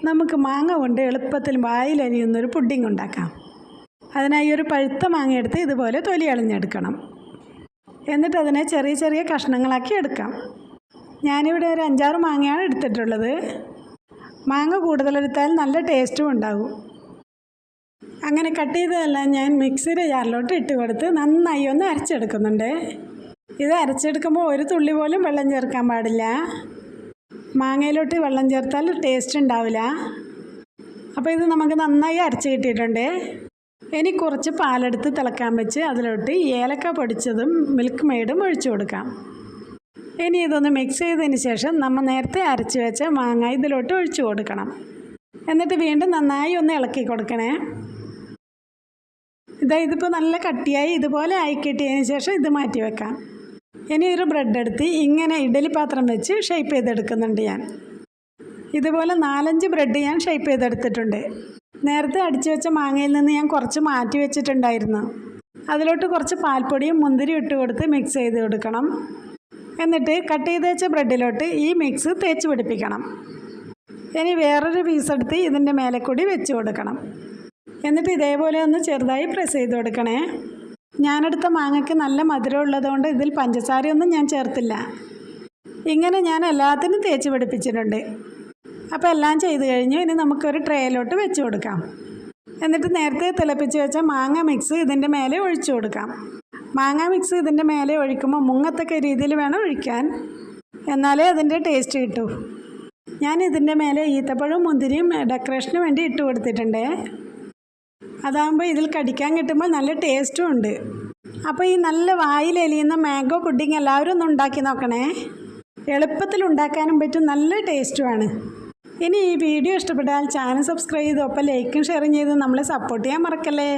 നമുക്ക് മാങ്ങ കൊണ്ട് എളുപ്പത്തിൽ വായിലരിയുന്നൊരു പുഡിംഗ് ഉണ്ടാക്കാം. അതിനായി ഒരു പഴുത്ത മാങ്ങ എടുത്ത് ഇതുപോലെ തൊലി കളഞ്ഞെടുക്കണം. എന്നിട്ട് അതിനെ ചെറിയ ചെറിയ കഷ്ണങ്ങളാക്കി എടുക്കാം. ഞാനിവിടെ ഒരു 5-6 മാങ്ങയാണ് എടുത്തിട്ടുള്ളത്. മാങ്ങ കൂടുതലെടുത്താൽ നല്ല ടേസ്റ്റും ഉണ്ടാകും. അങ്ങനെ കട്ട് ചെയ്തതെല്ലാം ഞാൻ മിക്സിയുടെ ജാറിലോട്ട് ഇട്ട് കൊടുത്ത് നന്നായി ഒന്ന് അരച്ചെടുക്കുന്നുണ്ട്. ഇത് അരച്ചെടുക്കുമ്പോൾ ഒരു തുള്ളി പോലും വെള്ളം ചേർക്കാൻ പാടില്ല. മാങ്ങയിലോട്ട് വെള്ളം ചേർത്താൽ ടേസ്റ്റ് ഉണ്ടാവില്ല. അപ്പോൾ ഇത് നമുക്ക് നന്നായി അരച്ച് കിട്ടിയിട്ടുണ്ട്. ഇനി കുറച്ച് പാലെടുത്ത് തിളക്കാൻ വെച്ച് അതിലോട്ട് ഏലക്ക പൊടിച്ചതും മിൽക്ക് മെയ്ഡും ഒഴിച്ചു കൊടുക്കാം. ഇനി ഇതൊന്ന് മിക്സ് ചെയ്തതിന് ശേഷം നമ്മൾ നേരത്തെ അരച്ച് വെച്ച മാങ്ങ ഇതിലോട്ട് ഒഴിച്ചു കൊടുക്കണം. എന്നിട്ട് വീണ്ടും നന്നായി ഒന്ന് ഇളക്കി കൊടുക്കണേ. ഇതിപ്പോൾ നല്ല കട്ടിയായി ഇതുപോലെ ആയി കിട്ടിയതിന് ശേഷം ഇത് മാറ്റി വെക്കാം. ഇനി ഒരു ബ്രെഡ് എടുത്ത് ഇങ്ങനെ ഇഡ്ഡലി പാത്രം വെച്ച് ഷേപ്പ് ചെയ്തെടുക്കുന്നുണ്ട് ഞാൻ. ഇതുപോലെ 4-5 ബ്രെഡ് ഞാൻ ഷേപ്പ് ചെയ്തെടുത്തിട്ടുണ്ട്. നേരത്തെ അടിച്ചു വെച്ച മാങ്ങയിൽ നിന്ന് ഞാൻ കുറച്ച് മാറ്റി വെച്ചിട്ടുണ്ടായിരുന്നു. അതിലോട്ട് കുറച്ച് പാൽപ്പൊടിയും മുന്തിരിയും ഇട്ട് കൊടുത്ത് മിക്സ് ചെയ്ത് കൊടുക്കണം. എന്നിട്ട് കട്ട് ചെയ്ത് വെച്ച ബ്രെഡിലോട്ട് ഈ മിക്സ് തേച്ച് പിടിപ്പിക്കണം. ഇനി വേറൊരു പീസ് എടുത്ത് ഇതിൻ്റെ മേലെ കൂടി വെച്ച് കൊടുക്കണം. എന്നിട്ട് ഇതേപോലെ ഒന്ന് ചെറുതായി പ്രസ് ചെയ്ത് കൊടുക്കണേ. ഞാനെടുത്ത മാങ്ങയ്ക്ക് നല്ല മധുരം ഉള്ളതുകൊണ്ട് ഇതിൽ പഞ്ചസാരയൊന്നും ഞാൻ ചേർത്തില്ല. ഇങ്ങനെ ഞാൻ എല്ലാത്തിനും തേച്ച് പിടിപ്പിച്ചിട്ടുണ്ട്. അപ്പോൾ എല്ലാം ചെയ്ത് കഴിഞ്ഞു. ഇനി നമുക്കൊരു ട്രേയിലോട്ട് വെച്ച് കൊടുക്കാം. എന്നിട്ട് നേരത്തെ തിളപ്പിച്ച് വെച്ച മാങ്ങ മിക്സ് ഇതിൻ്റെ മേലെ ഒഴിച്ചു കൊടുക്കാം. മാങ്ങ മിക്സ് ഇതിൻ്റെ മേലെ ഒഴിക്കുമ്പോൾ മുങ്ങത്തക്ക രീതിയിൽ വേണം ഒഴിക്കാൻ, എന്നാലേ അതിൻ്റെ ടേസ്റ്റ് കിട്ടൂ. ഞാൻ ഇതിൻ്റെ മേലെ ഈത്തപ്പഴവും മുന്തിരിയും ഡെക്കറേഷന് വേണ്ടി ഇട്ട് കൊടുത്തിട്ടുണ്ട്. അതാകുമ്പോൾ ഇതിൽ കടിക്കാൻ കിട്ടുമ്പോൾ നല്ല ടേസ്റ്റും ഉണ്ട്. അപ്പോൾ ഈ നല്ല വായിലെലിയുന്ന മാംഗോ പുഡിംഗ് എല്ലാവരും ഒന്ന് ഉണ്ടാക്കി നോക്കണേ. എളുപ്പത്തിൽ ഉണ്ടാക്കാനും പറ്റും, നല്ല ടേസ്റ്റുമാണ്. ഇനി ഈ വീഡിയോ ഇഷ്ടപ്പെട്ടാൽ ചാനൽ സബ്സ്ക്രൈബ് ചെയ്ത് ഒപ്പം ലൈക്കും ഷെയറും ചെയ്ത് നമ്മളെ സപ്പോർട്ട് ചെയ്യാൻ മറക്കല്ലേ.